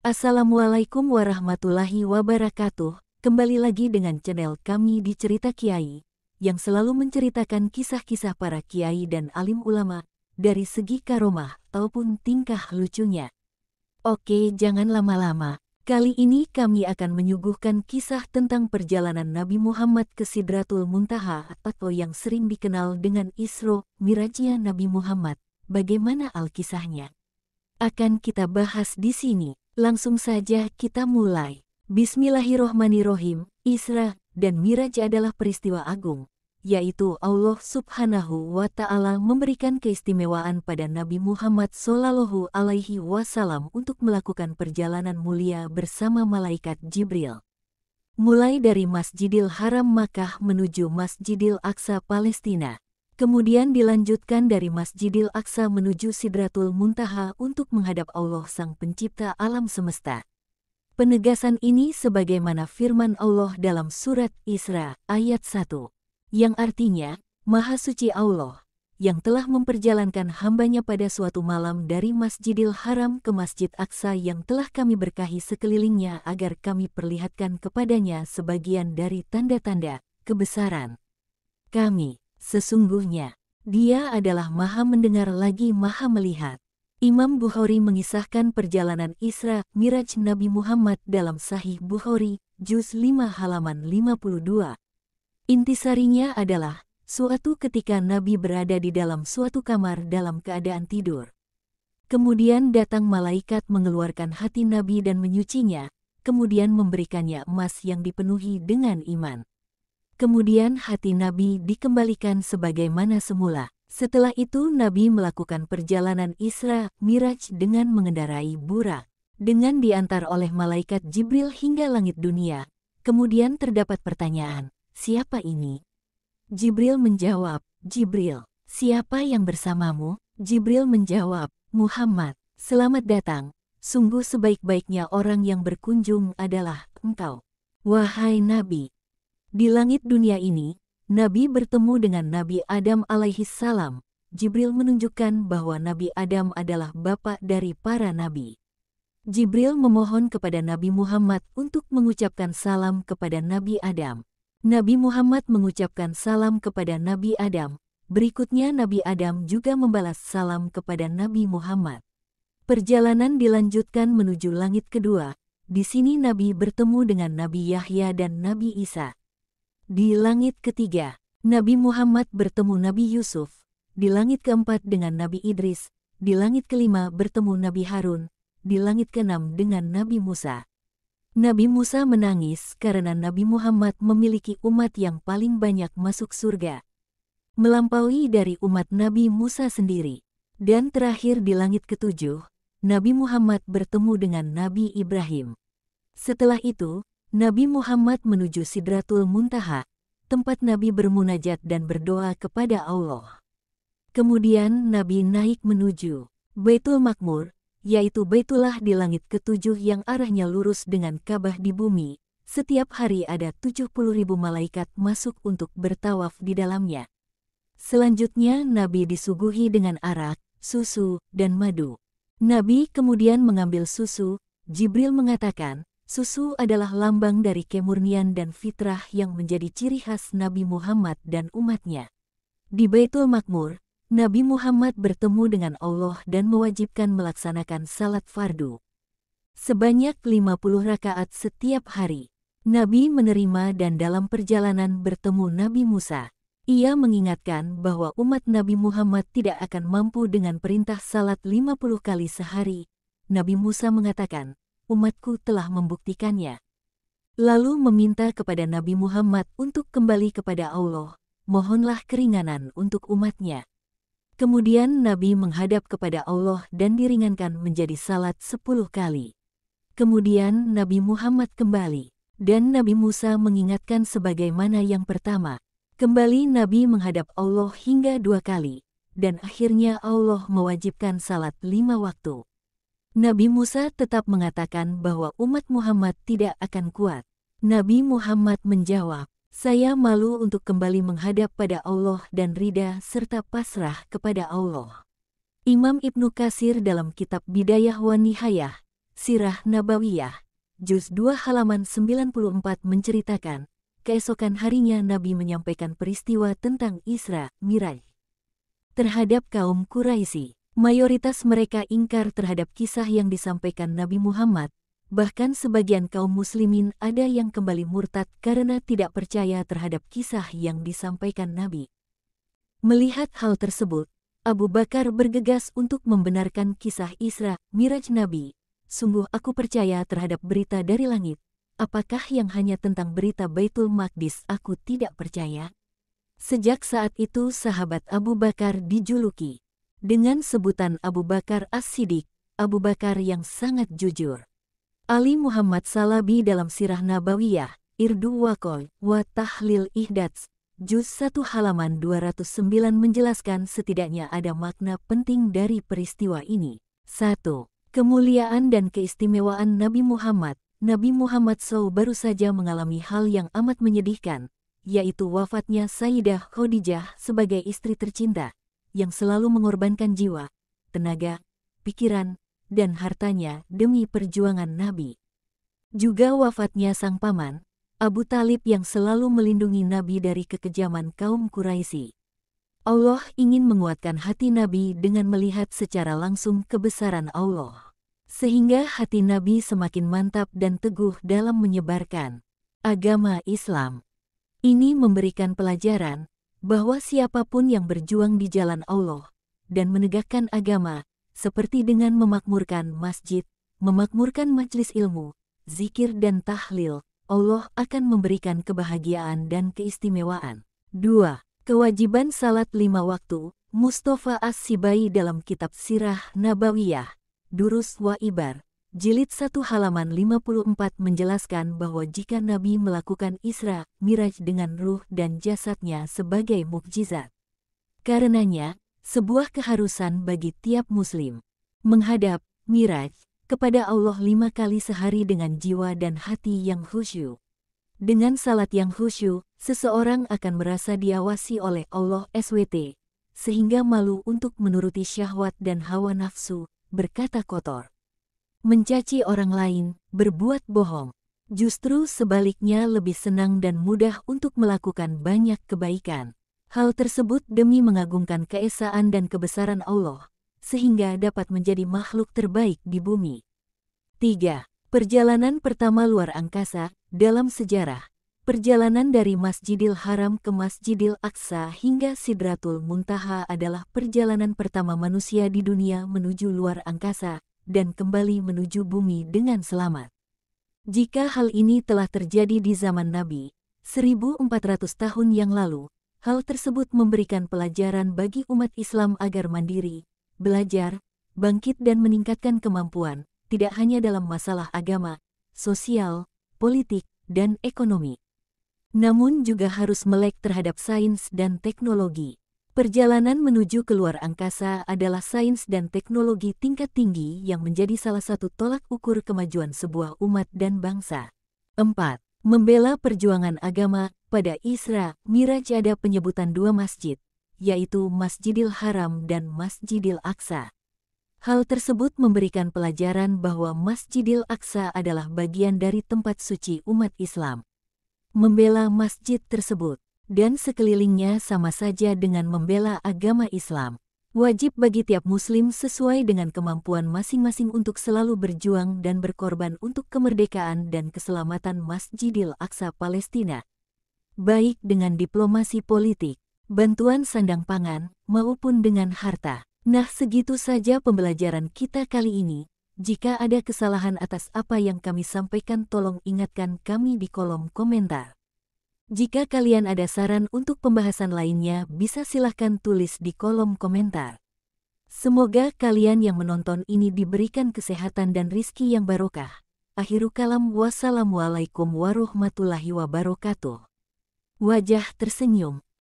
Assalamualaikum warahmatullahi wabarakatuh. Kembali lagi dengan channel kami di Cerita Kiai, yang selalu menceritakan kisah-kisah para kiai dan alim ulama, dari segi karomah ataupun tingkah lucunya. Oke, jangan lama-lama. Kali ini kami akan menyuguhkan kisah tentang perjalanan Nabi Muhammad ke Sidratul Muntaha atau yang sering dikenal dengan Isra Mirajnya Nabi Muhammad. Bagaimana alkisahnya? Akan kita bahas di sini. Langsung saja kita mulai. Bismillahirrohmanirrohim. Isra dan Miraj adalah peristiwa agung, yaitu Allah Subhanahu wa Ta'ala memberikan keistimewaan pada Nabi Muhammad Shallallahu Alaihi Wasallam untuk melakukan perjalanan mulia bersama malaikat Jibril. Mulai dari Masjidil Haram Makkah menuju Masjidil Aqsa Palestina. Kemudian dilanjutkan dari Masjidil Aqsa menuju Sidratul Muntaha untuk menghadap Allah Sang Pencipta alam semesta. Penegasan ini sebagaimana firman Allah dalam surat Isra ayat 1, yang artinya, Maha Suci Allah, yang telah memperjalankan hambanya pada suatu malam dari Masjidil Haram ke Masjid Aqsa yang telah kami berkahi sekelilingnya agar kami perlihatkan kepadanya sebagian dari tanda-tanda kebesaran kami. Sesungguhnya, Dia adalah Maha Mendengar lagi Maha Melihat. Imam Bukhari mengisahkan perjalanan Isra Miraj Nabi Muhammad dalam Sahih Bukhari, juz 5 halaman 52. Intisarinya adalah, suatu ketika Nabi berada di dalam suatu kamar dalam keadaan tidur. Kemudian datang malaikat mengeluarkan hati Nabi dan menyucinya, kemudian memberikannya emas yang dipenuhi dengan iman. Kemudian hati Nabi dikembalikan sebagaimana semula. Setelah itu Nabi melakukan perjalanan Isra Miraj dengan mengendarai burak. Dengan diantar oleh malaikat Jibril hingga langit dunia. Kemudian terdapat pertanyaan, siapa ini? Jibril menjawab, Jibril, siapa yang bersamamu? Jibril menjawab, Muhammad, selamat datang. Sungguh sebaik-baiknya orang yang berkunjung adalah engkau, wahai Nabi. Di langit dunia ini, Nabi bertemu dengan Nabi Adam alaihissalam. Jibril menunjukkan bahwa Nabi Adam adalah bapak dari para nabi. Jibril memohon kepada Nabi Muhammad untuk mengucapkan salam kepada Nabi Adam. Nabi Muhammad mengucapkan salam kepada Nabi Adam. Berikutnya Nabi Adam juga membalas salam kepada Nabi Muhammad. Perjalanan dilanjutkan menuju langit kedua. Di sini Nabi bertemu dengan Nabi Yahya dan Nabi Isa. Di langit ketiga, Nabi Muhammad bertemu Nabi Yusuf. Di langit keempat dengan Nabi Idris. Di langit kelima bertemu Nabi Harun. Di langit keenam dengan Nabi Musa. Nabi Musa menangis karena Nabi Muhammad memiliki umat yang paling banyak masuk surga, melampaui dari umat Nabi Musa sendiri. Dan terakhir di langit ketujuh, Nabi Muhammad bertemu dengan Nabi Ibrahim. Setelah itu, Nabi Muhammad menuju Sidratul Muntaha, tempat Nabi bermunajat dan berdoa kepada Allah. Kemudian Nabi naik menuju Baitul Makmur, yaitu Baitullah di langit ketujuh yang arahnya lurus dengan Ka'bah di bumi. Setiap hari ada 70.000 malaikat masuk untuk bertawaf di dalamnya. Selanjutnya Nabi disuguhi dengan arak, susu, dan madu. Nabi kemudian mengambil susu. Jibril mengatakan, susu adalah lambang dari kemurnian dan fitrah yang menjadi ciri khas Nabi Muhammad dan umatnya. Di Baitul Makmur, Nabi Muhammad bertemu dengan Allah dan mewajibkan melaksanakan salat fardu sebanyak 50 rakaat setiap hari. Nabi menerima dan dalam perjalanan bertemu Nabi Musa. Ia mengingatkan bahwa umat Nabi Muhammad tidak akan mampu dengan perintah salat 50 kali sehari. Nabi Musa mengatakan, umatku telah membuktikannya. Lalu meminta kepada Nabi Muhammad untuk kembali kepada Allah, mohonlah keringanan untuk umatnya. Kemudian Nabi menghadap kepada Allah dan diringankan menjadi salat 10 kali. Kemudian Nabi Muhammad kembali, dan Nabi Musa mengingatkan sebagaimana yang pertama. Kembali Nabi menghadap Allah hingga 2 kali, dan akhirnya Allah mewajibkan salat 5 waktu. Nabi Musa tetap mengatakan bahwa umat Muhammad tidak akan kuat. Nabi Muhammad menjawab, saya malu untuk kembali menghadap pada Allah dan ridha serta pasrah kepada Allah. Imam Ibnu Katsir dalam kitab Bidayah wa Nihayah Sirah Nabawiyah, Juz 2 halaman 94 menceritakan, keesokan harinya Nabi menyampaikan peristiwa tentang Isra Miraj terhadap kaum Quraisy. Mayoritas mereka ingkar terhadap kisah yang disampaikan Nabi Muhammad, bahkan sebagian kaum muslimin ada yang kembali murtad karena tidak percaya terhadap kisah yang disampaikan Nabi. Melihat hal tersebut, Abu Bakar bergegas untuk membenarkan kisah Isra Miraj Nabi. Sungguh aku percaya terhadap berita dari langit. Apakah yang hanya tentang berita Baitul Maqdis aku tidak percaya? Sejak saat itu sahabat Abu Bakar dijuluki dengan sebutan Abu Bakar As-Siddiq, Abu Bakar yang sangat jujur. Ali Muhammad Salabi dalam Sirah Nabawiyah, Irdu Waqol wa Tahlil Ihdats, Juz 1 halaman 209 menjelaskan setidaknya ada makna penting dari peristiwa ini. 1. Kemuliaan dan keistimewaan Nabi Muhammad. Nabi Muhammad SAW baru saja mengalami hal yang amat menyedihkan, yaitu wafatnya Sayyidah Khadijah sebagai istri tercinta, yang selalu mengorbankan jiwa, tenaga, pikiran, dan hartanya demi perjuangan Nabi. Juga wafatnya sang paman, Abu Talib yang selalu melindungi Nabi dari kekejaman kaum Quraisy. Allah ingin menguatkan hati Nabi dengan melihat secara langsung kebesaran Allah, sehingga hati Nabi semakin mantap dan teguh dalam menyebarkan agama Islam. Ini memberikan pelajaran bahwa siapapun yang berjuang di jalan Allah dan menegakkan agama, seperti dengan memakmurkan masjid, memakmurkan majelis ilmu, zikir dan tahlil, Allah akan memberikan kebahagiaan dan keistimewaan. 2. Kewajiban salat 5 waktu. Mustafa As-Sibai dalam kitab Sirah Nabawiyah, Durus wa Ibar, Jilid 1 halaman 54 menjelaskan bahwa jika Nabi melakukan Isra Miraj dengan ruh dan jasadnya sebagai mukjizat, karenanya sebuah keharusan bagi tiap muslim menghadap Miraj kepada Allah 5 kali sehari dengan jiwa dan hati yang khusyuk. Dengan salat yang khusyuk, seseorang akan merasa diawasi oleh Allah SWT, sehingga malu untuk menuruti syahwat dan hawa nafsu, berkata kotor, mencaci orang lain, berbuat bohong. Justru sebaliknya lebih senang dan mudah untuk melakukan banyak kebaikan. Hal tersebut demi mengagungkan keesaan dan kebesaran Allah, sehingga dapat menjadi makhluk terbaik di bumi. 3. Perjalanan pertama luar angkasa. Dalam sejarah, perjalanan dari Masjidil Haram ke Masjidil Aqsa hingga Sidratul Muntaha adalah perjalanan pertama manusia di dunia menuju luar angkasa dan kembali menuju bumi dengan selamat. Jika hal ini telah terjadi di zaman Nabi, 1400 tahun yang lalu, hal tersebut memberikan pelajaran bagi umat Islam agar mandiri, belajar, bangkit dan meningkatkan kemampuan, tidak hanya dalam masalah agama, sosial, politik, dan ekonomi, namun juga harus melek terhadap sains dan teknologi. Perjalanan menuju ke luar angkasa adalah sains dan teknologi tingkat tinggi yang menjadi salah satu tolak ukur kemajuan sebuah umat dan bangsa. 4. Membela perjuangan agama. Pada Isra Miraj ada penyebutan 2 masjid, yaitu Masjidil Haram dan Masjidil Aqsa. Hal tersebut memberikan pelajaran bahwa Masjidil Aqsa adalah bagian dari tempat suci umat Islam. Membela masjid tersebut dan sekelilingnya sama saja dengan membela agama Islam. Wajib bagi tiap muslim sesuai dengan kemampuan masing-masing untuk selalu berjuang dan berkorban untuk kemerdekaan dan keselamatan Masjidil Aqsa Palestina, baik dengan diplomasi politik, bantuan sandang pangan, maupun dengan harta. Nah, segitu saja pembelajaran kita kali ini. Jika ada kesalahan atas apa yang kami sampaikan, tolong ingatkan kami di kolom komentar. Jika kalian ada saran untuk pembahasan lainnya, bisa silahkan tulis di kolom komentar. Semoga kalian yang menonton ini diberikan kesehatan dan rizki yang barokah. Akhiru kalam, wassalamualaikum warahmatullahi wabarakatuh. Wajah tersenyum.